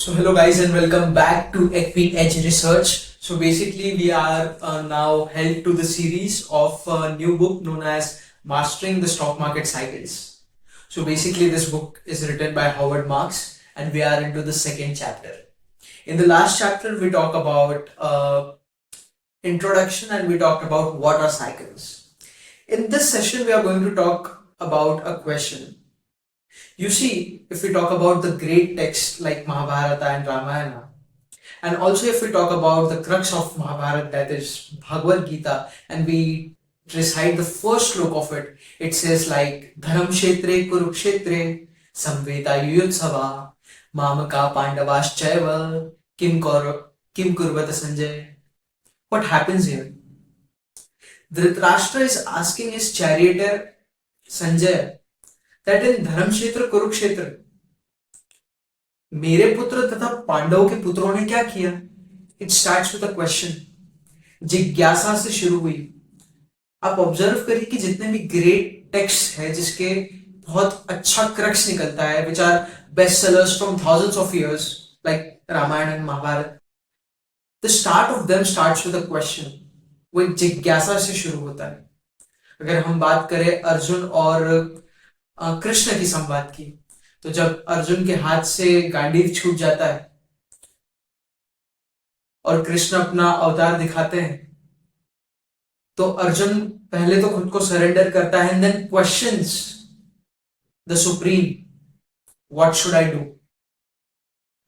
So hello guys and welcome back to Equine Edge Research. So basically we are now held to the series of a new book known as Mastering the Stock Market Cycles. So basically this book is written by Howard Marks and we are into the second chapter. In the last chapter we talk about introduction and we talked about what are cycles. In this session we are going to talk about a question. You see, if we talk about the great texts like Mahabharata and Ramayana, and also if we talk about the crux of Mahabharata, that is Bhagavad Gita, and we recite the first slok of it, it says like Dharam Kshetre Kurukshetre Samveta Yuyutsava Mamaka Pandavaschaiva Kim Kurvata Sanjay. What happens here? Dhritarashtra is asking his charioteer Sanjay that in धर्म क्षेत्र कुरुक्षेत्र मेरे पुत्र तथा पांडवों के पुत्रों ने क्या किया. It starts with a question. जिज्ञासा से शुरू हुई. आप ऑब्जर्व करिए कि जितने भी ग्रेट टेक्स्ट है जिसके बहुत अच्छा क्रक्स निकलता है, which are best sellers from thousands of years like Ramayan and Mahabharat, the start of them starts with a question. वो एक जिज्ञासा से शुरू होता है. अगर हम बात करें अर्जुन और कृष्ण की संवाद की, तो जब अर्जुन के हाथ से गांडीव छूट जाता है और कृष्ण अपना अवतार दिखाते हैं, तो अर्जुन पहले तो खुद को सरेंडर करता है and then questions the supreme, what should I do.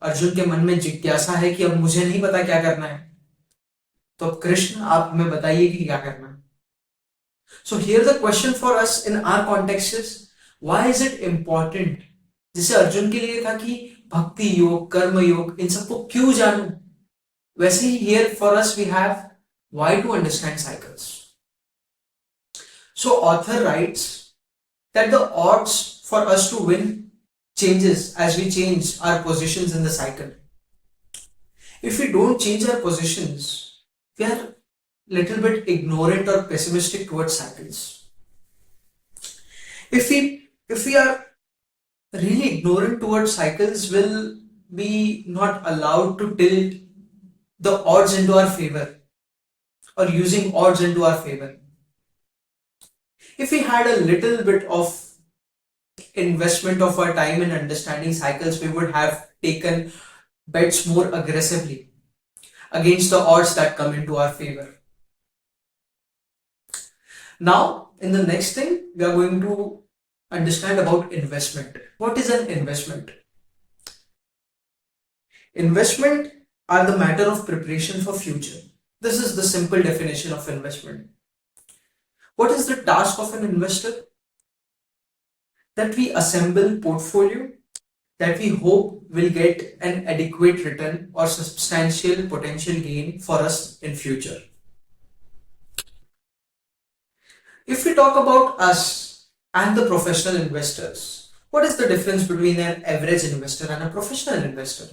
Arjun के मन में जिज्ञासा है कि अब मुझे नहीं पता क्या करना है, तो अब कृष्ण आप हमें बताइए कि क्या करना है. So here the question for us in our context is why is it important. जैसे अर्जुन के लिए था कि भक्ति योग कर्म योग इन सबको क्यों जानूं, वैसे ही here for us we have why to understand cycles. So author writes that the odds for us to win changes as we change our positions in the cycle. If we don't change our positions, we are little bit ignorant or pessimistic towards cycles. If we are really ignorant towards cycles, will be not allowed to tilt the odds into our favor or using odds into our favor. If we had a little bit of investment of our time in understanding cycles, we would have taken bets more aggressively against the odds that come into our favor. Now, in the next thing, we are going to understand about investment. What is an investment? Investment are the matter of preparation for future. This is the simple definition of investment. What is the task of an investor? That we assemble portfolio that we hope will get an adequate return or substantial potential gain for us in future. If we talk about us and the professional investors, what is the difference between an average investor and a professional investor?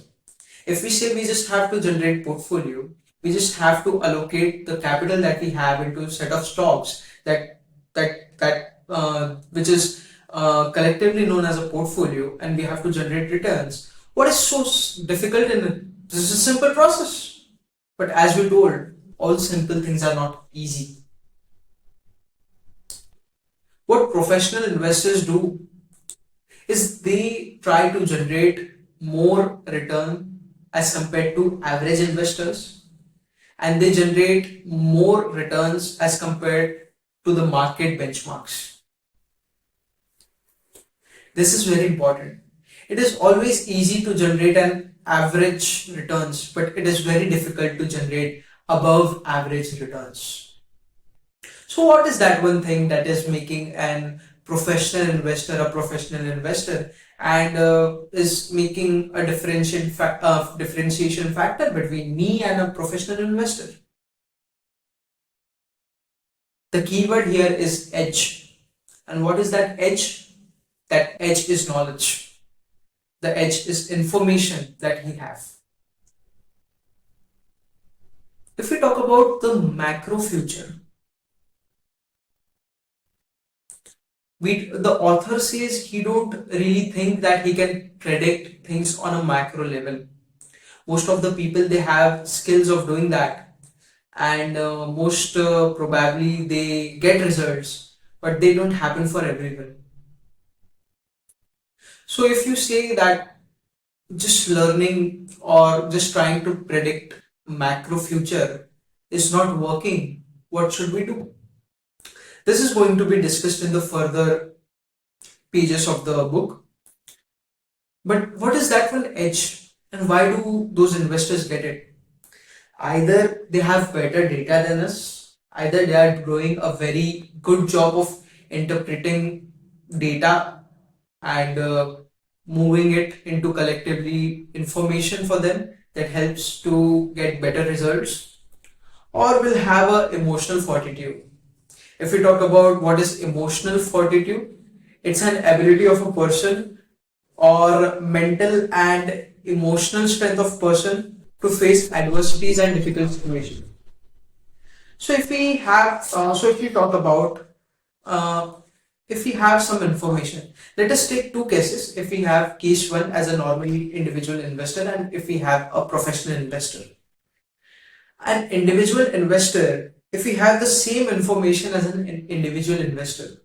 If we say we just have to generate portfolio, we just have to allocate the capital that we have into a set of stocks which is collectively known as a portfolio, and we have to generate returns. What is so difficult in it? This is a simple process. But as we told, all simple things are not easy. What professional investors do is they try to generate more return as compared to average investors, and they generate more returns as compared to the market benchmarks. This is very important. It is always easy to generate an average returns, but it is very difficult to generate above average returns. So what is that one thing that is making an professional investor a professional investor and is making a differentiation factor between me and a professional investor? The keyword here is edge. And what is that edge? That edge is knowledge. The edge is information that we have. If we talk about the macro future, the author says he don't really think that he can predict things on a macro level. most of the people, they have skills of doing that, and most probably they get results, but they don't happen for everyone. So if you say that just learning or just trying to predict macro future is not working, what should we do? This is going to be discussed in the further pages of the book. But what is that one edge, and why do those investors get it? Either they have better data than us, either they are doing a very good job of interpreting data and moving it into collectively information for them that helps to get better results, or will have a emotional fortitude. If we talk about what is emotional fortitude, it's an ability of a person or mental and emotional strength of person to face adversities and difficult situations. So if we talk about uh, if we have some information, let us take two cases. If we have case one as a normal individual investor, and if we have a professional investor. An individual investor, if we have the same information as an individual investor,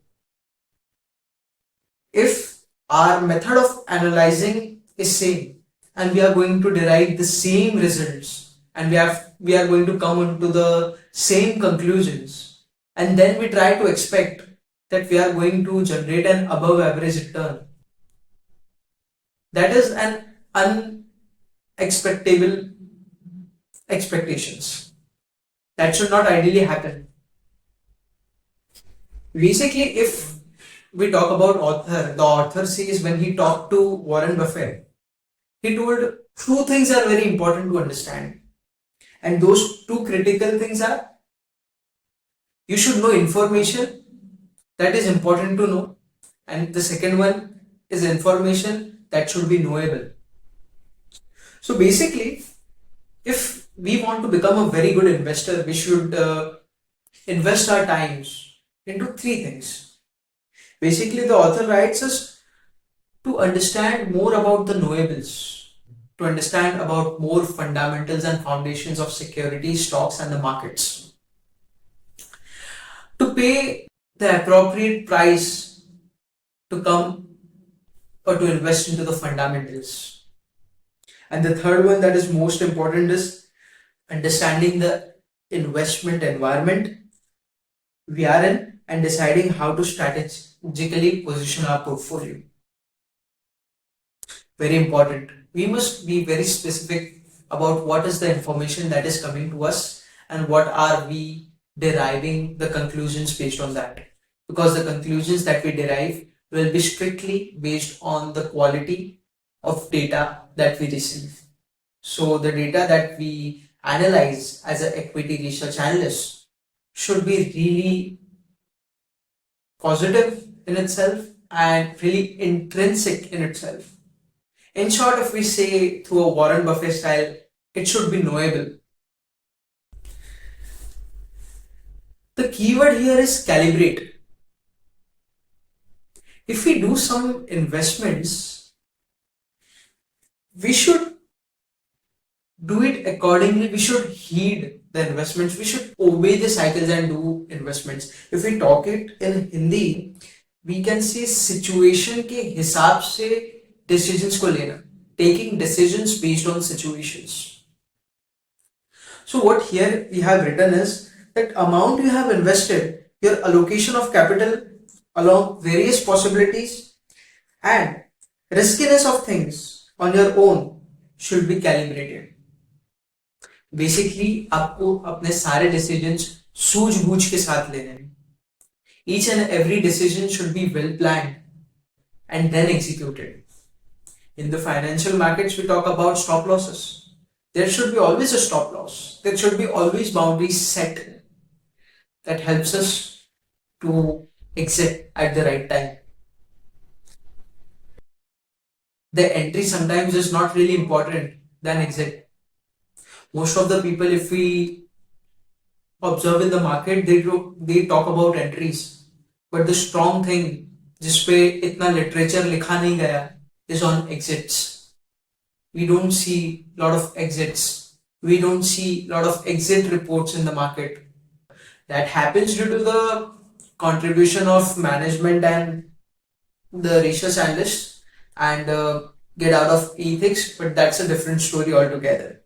if our method of analyzing is same and we are going to derive the same results, and we are going to come into the same conclusions, and then we try to expect that we are going to generate an above average return, that is an unexpectable expectations. That should not ideally happen. Basically, if we talk about author, the author says when he talked to Warren Buffett, he told two things are very important to understand. And those two critical things are, you should know information that is important to know. And the second one is information that should be knowable. So basically, if we want to become a very good investor, we should invest our times into three things. Basically, the author writes us to understand more about the knowables, to understand about more fundamentals and foundations of securities, stocks, and the markets, to pay the appropriate price to come or to invest into the fundamentals. And the third one that is most important is understanding the investment environment we are in and deciding how to strategically position our portfolio. Very important. We must be very specific about what is the information that is coming to us and what are we deriving the conclusions based on that. Because the conclusions that we derive will be strictly based on the quality of data that we receive. So the data that we analyze as an equity research analyst should be really positive in itself and really intrinsic in itself. In short, if we say through a Warren Buffett style, it should be knowable. The keyword here is calibrate. If we do some investments, we should do it accordingly. We should heed the investments. We should obey the cycles and do investments. If we talk it in Hindi, we can say situation के हिसाब से decisions को लेना, taking decisions based on situations. So what here we have written is that amount you have invested, your allocation of capital along various possibilities and riskiness of things on your own should be calibrated. Basically, आपको अपने सारे decisions सूझबूझ के साथ लेने हैं. Each and every decision should be well planned and then executed. In the financial markets, we talk about stop losses. There should be always a stop loss. There should be always boundaries set that helps us to exit at the right time. The entry sometimes is not really important than exit. Most of the people, if we observe in the market, they talk about entries, but the strong thing जिस पे इतना literature लिखा नहीं गया is on exits. We don't see a lot of exits. We don't see a lot of exit reports in the market. That happens due to the contribution of management and the research analysts and get out of ethics, but that's a different story altogether.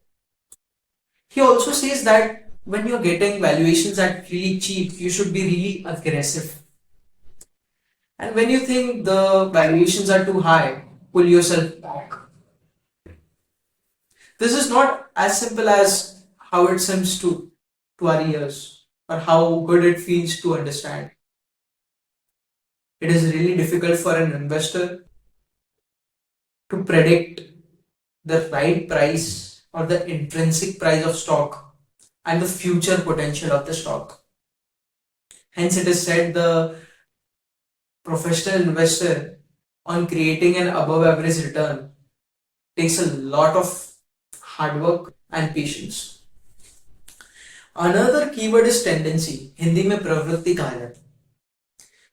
He also says that when you're getting valuations at really cheap, you should be really aggressive. And when you think the valuations are too high, pull yourself back. This is not as simple as how it seems to our ears or how good it feels to understand. It is really difficult for an investor to predict the right price or the intrinsic price of stock and the future potential of the stock. Hence, it is said the professional investor on creating an above average return takes a lot of hard work and patience. Another keyword is tendency. Hindi में प्रवृत्ति कहा जाता है.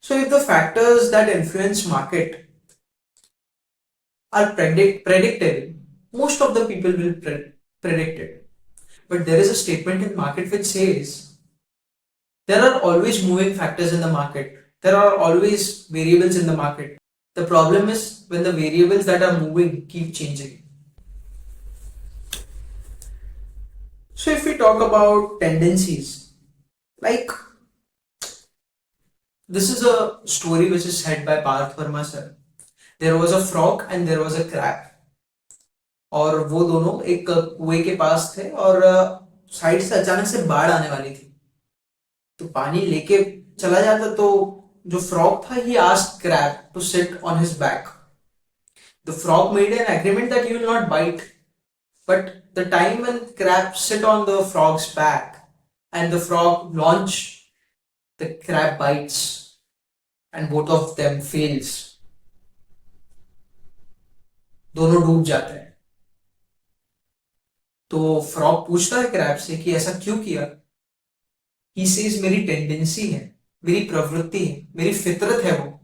So if the factors that influence market are predictable, most of the people will predict it. But there is a statement in market which says there are always moving factors in the market. There are always variables in the market. The problem is when the variables that are moving keep changing. So if we talk about tendencies, like this is a story which is said by Parth Verma sir. There was a frog and there was a crab. और वो दोनों एक कुएं के पास थे और side से अचानक से बाढ़ आने वाली थी. तो पानी लेके चला जाता तो जो फ्रॉग था he asked crab to sit on his back. The frog made an agreement that he will not bite. But the time when crab sit on the frog's back and the frog launch, the crab bites and both of them fails. दोनों डूब जाते हैं. तो frog पूछता है crab से कि ऐसा क्यों किया. ही सेज मेरी टेंडेंसी है, मेरी प्रवृत्ति है, मेरी फितरत है वो.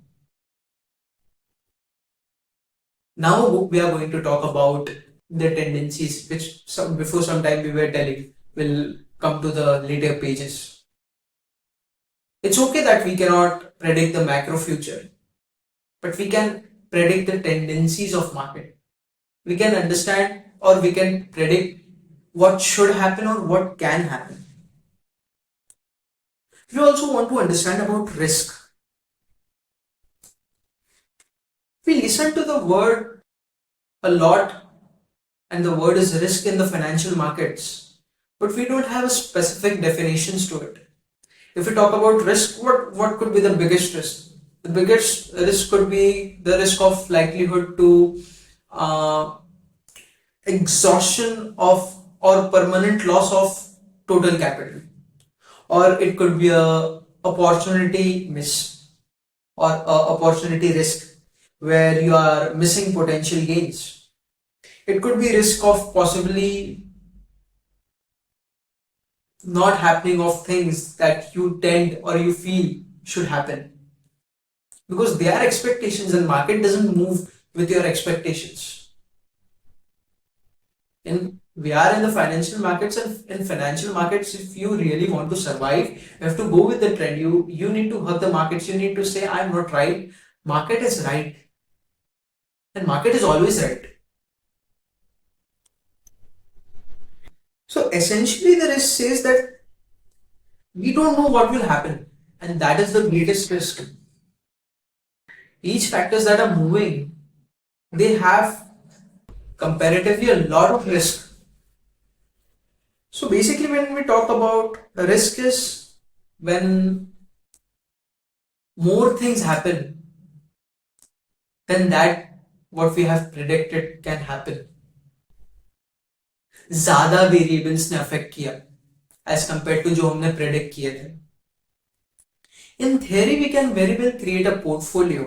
Now we are going to talk about the tendencies which before some time we were telling will come to the later pages. It's okay that we cannot predict the macro future, but we can predict the tendencies of market. We can understand or we can predict what should happen or what can happen. We also want to understand about risk. We listen to the word a lot, and the word is risk in the financial markets, but we don't have a specific definitions to it. If we talk about risk, what could be the biggest risk? The biggest risk could be the risk of likelihood to exhaustion of or permanent loss of total capital, or it could be a opportunity miss or a opportunity risk where you are missing potential gains. It could be risk of possibly not happening of things that you tend or you feel should happen, because their expectations and market doesn't move with your expectations. And we are in the financial markets, and in financial markets, if you really want to survive, you have to go with the trend. You need to hug the markets. You need to say, I'm not right. Market is right. And market is always right. So essentially the risk says that we don't know what will happen, and that is the greatest risk. Each factors that are moving, they have comparatively a lot of risk. So basically when we talk about risk is when more things happen than that what we have predicted can happen. ज्यादा variables ने affect किया as compare to जो हमने predict किए थे. In theory, we can very well create a portfolio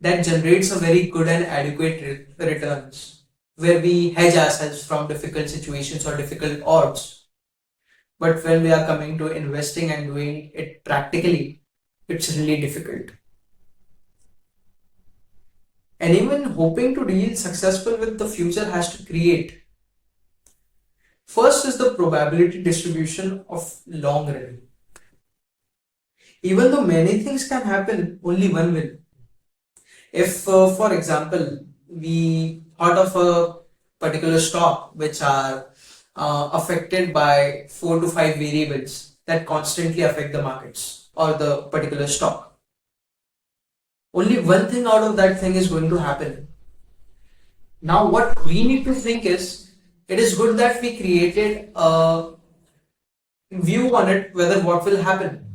that generates a very good and adequate returns, where we hedge ourselves from difficult situations or difficult odds. But when we are coming to investing and doing it practically, it's really difficult. Anyone hoping to deal successful with the future has to create. First is the probability distribution of long run. Even though many things can happen, only one will. If, for example, we thought of a particular stock which are affected by 4 to 5 variables that constantly affect the markets or the particular stock, only one thing out of that thing is going to happen. Now, what we need to think is, it is good that we created a view on it whether what will happen.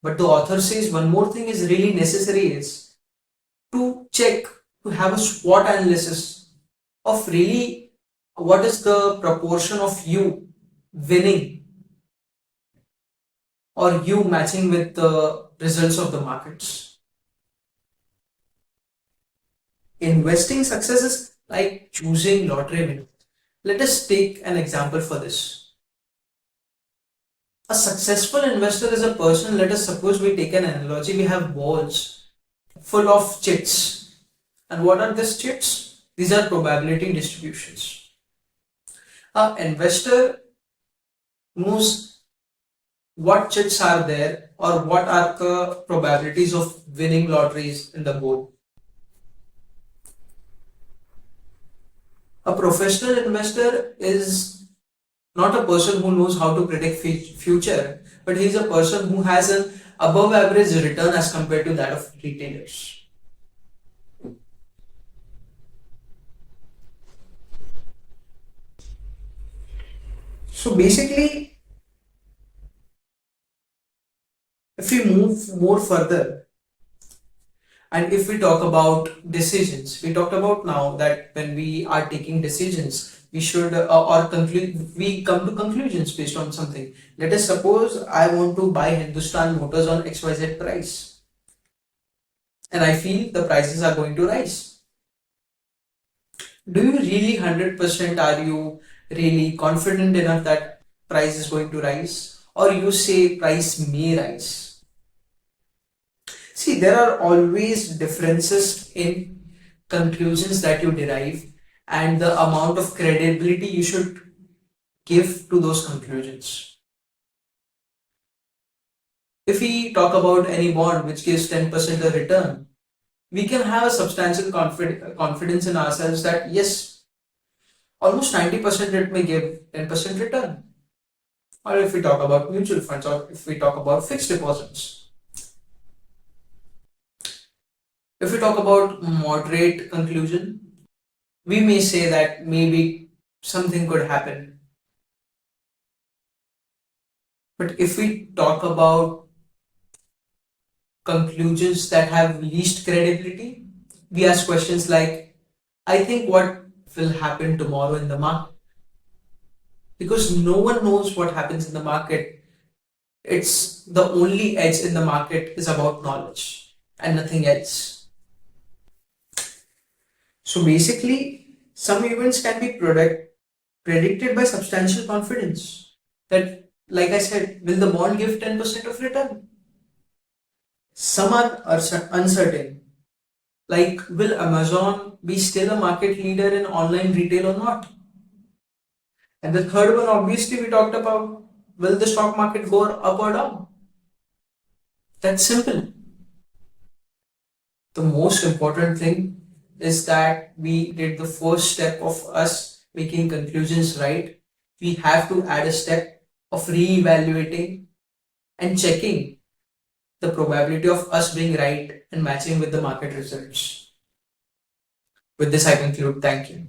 But the author says one more thing is really necessary is to check, to have a SWOT analysis of really what is the proportion of you winning or you matching with the results of the markets. Investing success is like choosing lottery winner. Let us take an example for this. A successful investor is a person, let us suppose we take an analogy, we have balls full of chits. And what are these chits? These are probability distributions. An investor knows what chits are there or what are the probabilities of winning lotteries in the board. A professional investor is not a person who knows how to predict future, but he is a person who has an above average return as compared to that of retailers. So basically, if we move more further, and if we talk about decisions, we talked about now that when we are taking decisions, we should we come to conclusions based on something. Let us suppose I want to buy Hindustan Motors on XYZ price, and I feel the prices are going to rise. Do you really 100% are you really confident enough that price is going to rise, or you say price may rise? See, there are always differences in conclusions that you derive and the amount of credibility you should give to those conclusions. If we talk about any bond which gives 10% a return, we can have a substantial confidence in ourselves that yes, almost 90% it may give 10% return. Or if we talk about mutual funds, or if we talk about fixed deposits. If we talk about moderate conclusion, we may say that maybe something could happen. But if we talk about conclusions that have least credibility, we ask questions like, I think what will happen tomorrow in the market? Because no one knows what happens in the market. It's the only edge in the market is about knowledge and nothing else. So basically, some events can be predicted by substantial confidence. That, like I said, will the bond give 10% of return? Some are uncertain. Like, will Amazon be still a market leader in online retail or not? And the third one, obviously, we talked about, will the stock market go up or down? That's simple. The most important thing is that we did the first step of us making conclusions right. We have to add a step of re-evaluating and checking the probability of us being right and matching with the market results. With this, I conclude. Thank you.